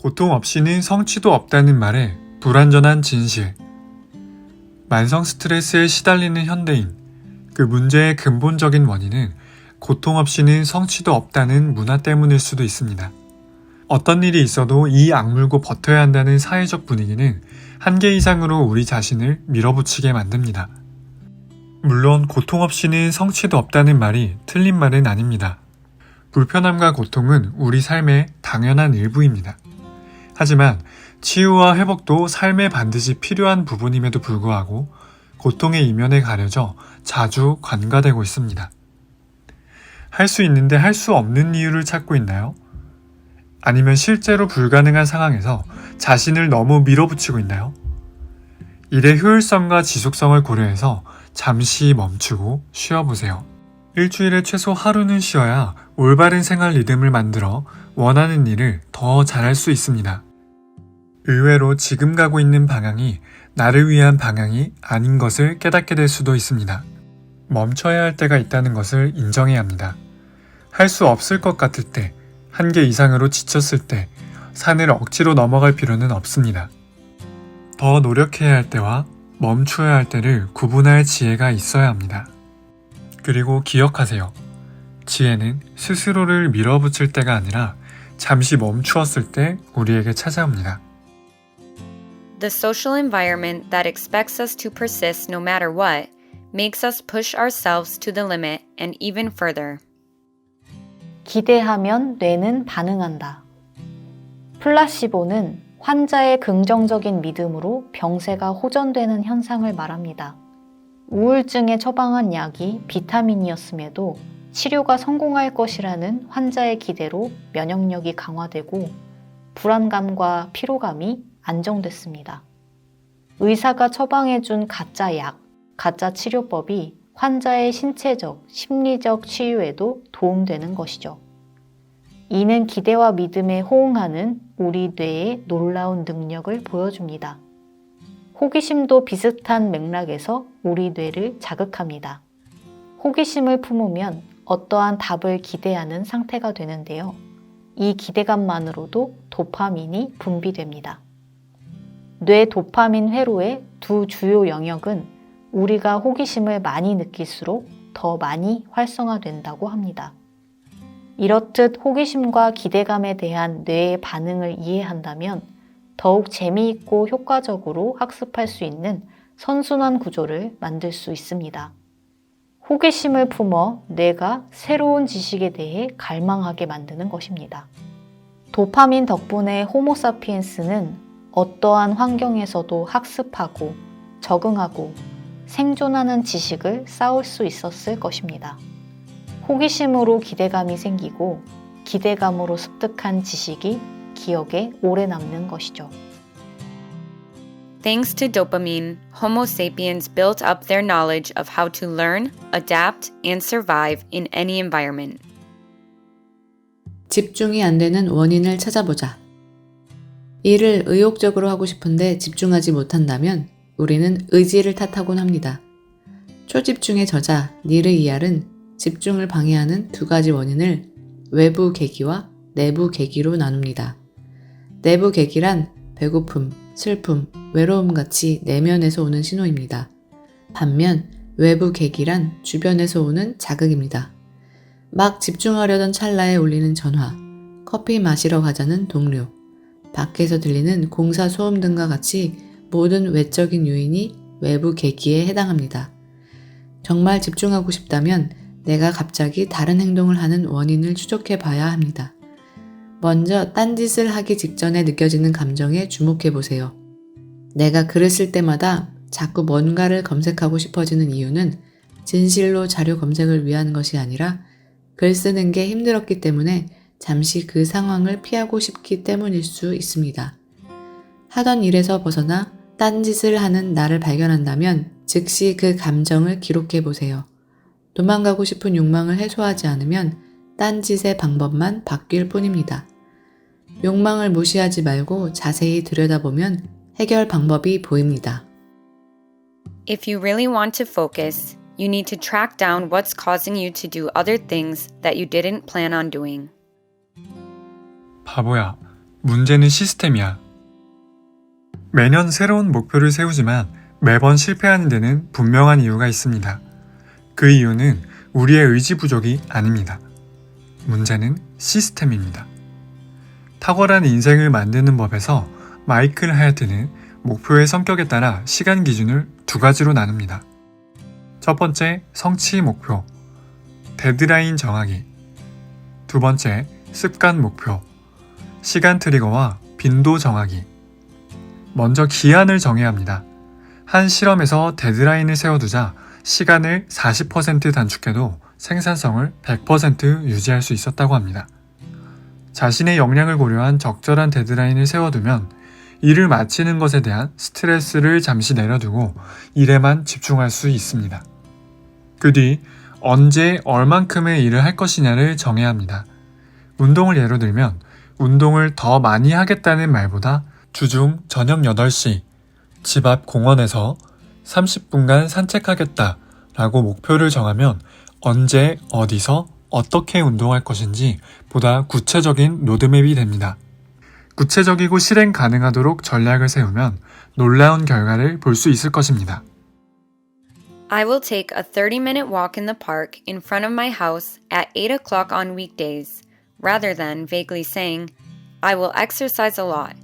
고통 없이는 성취도 없다는 말에 불완전한 진실. 만성 스트레스에 시달리는 현대인, 그 문제의 근본적인 원인은 고통 없이는 성취도 없다는 문화 때문일 수도 있습니다. 어떤 일이 있어도 이 악물고 버텨야 한다는 사회적 분위기는 한계 이상으로 우리 자신을 밀어붙이게 만듭니다. 물론 고통 없이는 성취도 없다는 말이 틀린 말은 아닙니다. 불편함과 고통은 우리 삶의 당연한 일부입니다. 하지만 치유와 회복도 삶에 반드시 필요한 부분임에도 불구하고 고통의 이면에 가려져 자주 관가되고 있습니다. 할 수 있는데 할 수 없는 이유를 찾고 있나요? 아니면 실제로 불가능한 상황에서 자신을 너무 밀어붙이고 있나요? 일의 효율성과 지속성을 고려해서 잠시 멈추고 쉬어보세요. 일주일에 최소 하루는 쉬어야 올바른 생활 리듬을 만들어 원하는 일을 더 잘할 수 있습니다. 의외로 지금 가고 있는 방향이 나를 위한 방향이 아닌 것을 깨닫게 될 수도 있습니다. 멈춰야 할 때가 있다는 것을 인정해야 합니다. 할 수 없을 것 같을 때, 한계 이상으로 지쳤을 때, 산을 억지로 넘어갈 필요는 없습니다. 더 노력해야 할 때와 멈춰야 할 때를 구분할 지혜가 있어야 합니다. 그리고 기억하세요. 지혜는 스스로를 밀어붙일 때가 아니라 잠시 멈추었을 때 우리에게 찾아옵니다. The social environment that expects us to persist no matter what makes us push ourselves to the limit and even further. 기대하면 뇌는 반응한다. 플라시보는 환자의 긍정적인 믿음으로 병세가 호전되는 현상을 말합니다. 우울증에 처방한 약이 비타민이었음에도 치료가 성공할 것이라는 환자의 기대로 면역력이 강화되고 불안감과 피로감이 안정됐습니다. 의사가 처방해준 가짜 약, 가짜 치료법이 환자의 신체적, 심리적 치유에도 도움되는 것이죠. 이는 기대와 믿음에 호응하는 우리 뇌의 놀라운 능력을 보여줍니다. 호기심도 비슷한 맥락에서 우리 뇌를 자극합니다. 호기심을 품으면 어떠한 답을 기대하는 상태가 되는데요. 이 기대감만으로도 도파민이 분비됩니다. 뇌 도파민 회로의 두 주요 영역은 우리가 호기심을 많이 느낄수록 더 많이 활성화된다고 합니다. 이렇듯 호기심과 기대감에 대한 뇌의 반응을 이해한다면 더욱 재미있고 효과적으로 학습할 수 있는 선순환 구조를 만들 수 있습니다. 호기심을 품어 뇌가 새로운 지식에 대해 갈망하게 만드는 것입니다. 도파민 덕분에 호모사피엔스는 어떠한 환경에서도 학습하고 적응하고 생존하는 지식을 쌓을 수 있었을 것입니다. 호기심으로 기대감이 생기고 기대감으로 습득한 지식이 기억에 오래 남는 것이죠. Thanks to dopamine, Homo sapiens built up their knowledge of how to learn, adapt, and survive in any environment. 집중이 안 되는 원인을 찾아보자. 일을 의욕적으로 하고 싶은데 집중하지 못한다면 우리는 의지를 탓하곤 합니다. 초집중의 저자 니르 이알은 집중을 방해하는 두 가지 원인을 외부 계기와 내부 계기로 나눕니다. 내부 계기란 배고픔, 슬픔, 외로움 같이 내면에서 오는 신호입니다. 반면 외부 계기란 주변에서 오는 자극입니다. 막 집중하려던 찰나에 울리는 전화, 커피 마시러 가자는 동료, 밖에서 들리는 공사 소음 등과 같이 모든 외적인 요인이 외부 계기에 해당합니다. 정말 집중하고 싶다면 내가 갑자기 다른 행동을 하는 원인을 추적해 봐야 합니다. 먼저 딴짓을 하기 직전에 느껴지는 감정에 주목해 보세요. 내가 글을 쓸 때마다 자꾸 뭔가를 검색하고 싶어지는 이유는 진실로 자료 검색을 위한 것이 아니라 글 쓰는 게 힘들었기 때문에 잠시 그 상황을 피하고 싶기 때문일 수 있습니다. 하던 일에서 벗어나 딴짓을 하는 나를 발견한다면 즉시 그 감정을 기록해 보세요. 도망가고 싶은 욕망을 해소하지 않으면 딴짓의 방법만 바뀔 뿐입니다. 욕망을 무시하지 말고 자세히 들여다보면 해결 방법이 보입니다. If you really want to focus, you need to track down what's causing you to do other things that you didn't plan on doing. 바보야, 문제는 시스템이야. 매년 새로운 목표를 세우지만 매번 실패하는 데는 분명한 이유가 있습니다. 그 이유는 우리의 의지 부족이 아닙니다. 문제는 시스템입니다. 탁월한 인생을 만드는 법에서 마이클 하야트는 목표의 성격에 따라 시간 기준을 두 가지로 나눕니다. 첫 번째, 성취 목표, 데드라인 정하기. 두 번째, 습관 목표, 시간 트리거와 빈도 정하기. 먼저 기한을 정해야 합니다. 한 실험에서 데드라인을 세워두자 시간을 40% 단축해도 생산성을 100% 유지할 수 있었다고 합니다. 자신의 역량을 고려한 적절한 데드라인을 세워두면 일을 마치는 것에 대한 스트레스를 잠시 내려두고 일에만 집중할 수 있습니다. 그 뒤 언제 얼만큼의 일을 할 것이냐를 정해야 합니다. 운동을 예로 들면 운동을 더 많이 하겠다는 말보다 주중 저녁 8시 집 앞 공원에서 30분간 산책하겠다 라고 목표를 정하면 언제 어디서 어떻게 운동할 것인지 보다 구체적인 로드맵이 됩니다. 구체적이고 실행 가능하도록 전략을 세우면 놀라운 결과를 볼 수 있을 것입니다. I will take a 30-minute walk in the park in front of my house at 8 o'clock on weekdays, rather than vaguely saying, I will exercise a lot,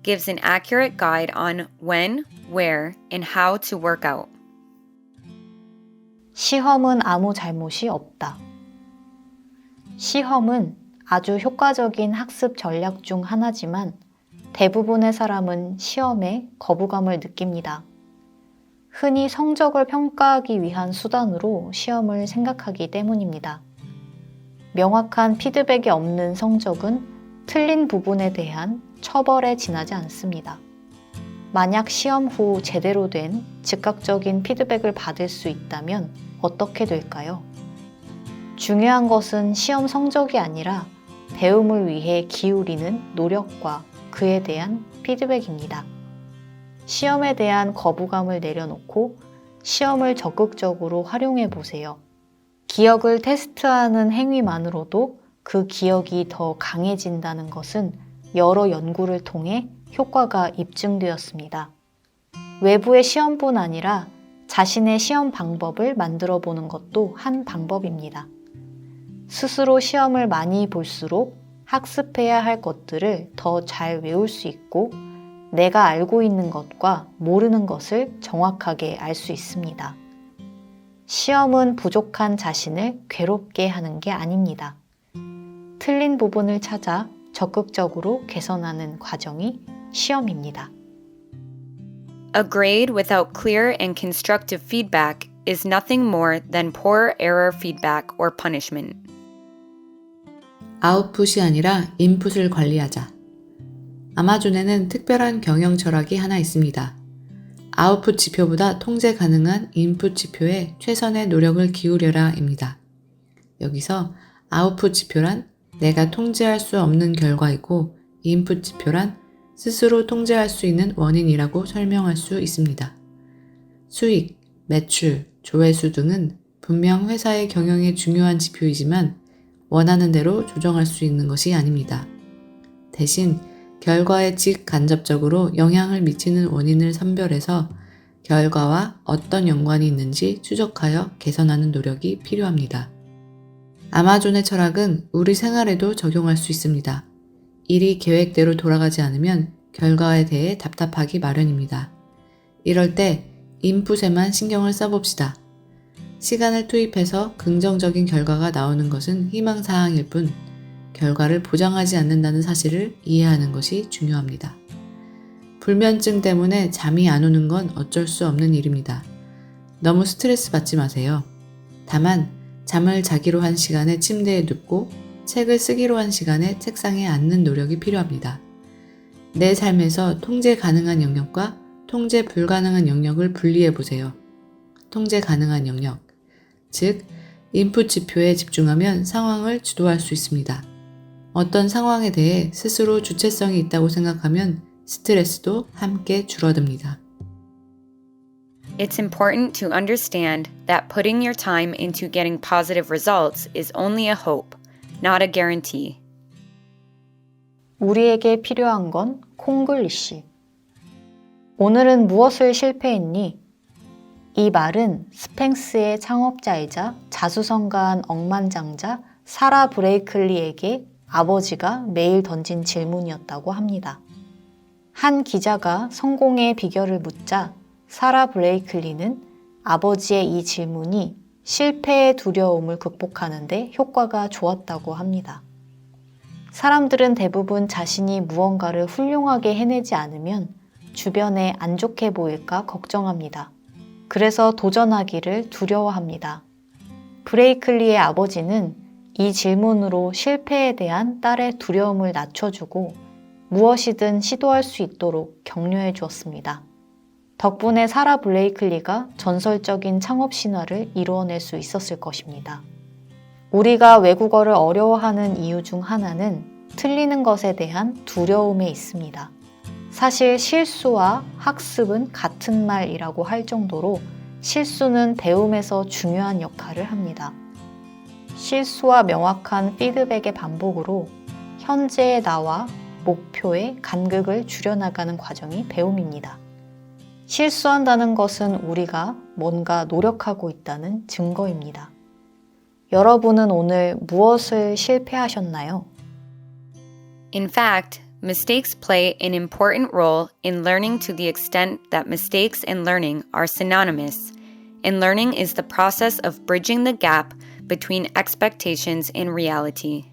gives an accurate guide on when, where, and how to work out. 시험은 아무 잘못이 없다. 시험은 아주 효과적인 학습 전략 중 하나지만 대부분의 사람은 시험에 거부감을 느낍니다. 흔히 성적을 평가하기 위한 수단으로 시험을 생각하기 때문입니다. 명확한 피드백이 없는 성적은 틀린 부분에 대한 처벌에 지나지 않습니다. 만약 시험 후 제대로 된 즉각적인 피드백을 받을 수 있다면 어떻게 될까요? 중요한 것은 시험 성적이 아니라 배움을 위해 기울이는 노력과 그에 대한 피드백입니다. 시험에 대한 거부감을 내려놓고 시험을 적극적으로 활용해 보세요. 기억을 테스트하는 행위만으로도 그 기억이 더 강해진다는 것은 여러 연구를 통해 효과가 입증되었습니다. 외부의 시험뿐 아니라 자신의 시험 방법을 만들어 보는 것도 한 방법입니다. 스스로 시험을 많이 볼수록 학습해야 할 것들을 더 잘 외울 수 있고 내가 알고 있는 것과 모르는 것을 정확하게 알 수 있습니다. 시험은 부족한 자신을 괴롭게 하는 게 아닙니다. 틀린 부분을 찾아 적극적으로 개선하는 과정이 시험입니다. A grade without clear and constructive feedback is nothing more than poor error feedback or punishment. 아웃풋이 아니라 인풋을 관리하자. 아마존에는 특별한 경영 철학이 하나 있습니다. 아웃풋 지표보다 통제 가능한 인풋 지표에 최선의 노력을 기울여라입니다. 여기서 아웃풋 지표란 내가 통제할 수 없는 결과이고 인풋 지표란 스스로 통제할 수 있는 원인이라고 설명할 수 있습니다. 수익, 매출, 조회수 등은 분명 회사의 경영에 중요한 지표이지만 원하는 대로 조정할 수 있는 것이 아닙니다. 대신 결과에 직간접적으로 영향을 미치는 원인을 선별해서 결과와 어떤 연관이 있는지 추적하여 개선하는 노력이 필요합니다. 아마존의 철학은 우리 생활에도 적용할 수 있습니다. 일이 계획대로 돌아가지 않으면 결과에 대해 답답하기 마련입니다. 이럴 때 인풋에만 신경을 써봅시다. 시간을 투입해서 긍정적인 결과가 나오는 것은 희망사항일 뿐 결과를 보장하지 않는다는 사실을 이해하는 것이 중요합니다. 불면증 때문에 잠이 안 오는 건 어쩔 수 없는 일입니다. 너무 스트레스 받지 마세요. 다만 잠을 자기로 한 시간에 침대에 눕고 책을 쓰기로 한 시간에 책상에 앉는 노력이 필요합니다. 내 삶에서 통제 가능한 영역과 통제 불가능한 영역을 분리해 보세요. 통제 가능한 영역, 즉 인풋 지표에 집중하면 상황을 주도할 수 있습니다. 어떤 상황에 대해 스스로 주체성이 있다고 생각하면 스트레스도 함께 줄어듭니다. It's important to understand that putting your time into getting positive results is only a hope, not a guarantee. 우리에게 필요한 건 콩글리시. 오늘은 무엇을 실패했니? 이 말은 스팽스의 창업자이자 자수성가한 억만장자 사라 브레이클리에게 아버지가 매일 던진 질문이었다고 합니다. 한 기자가 성공의 비결을 묻자 사라 브레이클리는 아버지의 이 질문이 실패의 두려움을 극복하는 데 효과가 좋았다고 합니다. 사람들은 대부분 자신이 무언가를 훌륭하게 해내지 않으면 주변에 안 좋게 보일까 걱정합니다. 그래서 도전하기를 두려워합니다. 브레이클리의 아버지는 이 질문으로 실패에 대한 딸의 두려움을 낮춰주고 무엇이든 시도할 수 있도록 격려해 주었습니다. 덕분에 사라 블레이클리가 전설적인 창업 신화를 이루어낼 수 있었을 것입니다. 우리가 외국어를 어려워하는 이유 중 하나는 틀리는 것에 대한 두려움에 있습니다. 사실 실수와 학습은 같은 말이라고 할 정도로 실수는 배움에서 중요한 역할을 합니다. 실수와 명확한 피드백의 반복으로 현재의 나와 목표의 간극을 줄여나가는 과정이 배움입니다. 실수한다는 것은 우리가 뭔가 노력하고 있다는 증거입니다. 여러분은 오늘 무엇을 실패하셨나요? In fact, mistakes play an important role in learning to the extent that mistakes and learning are synonymous, and learning is the process of bridging the gap between expectations and reality.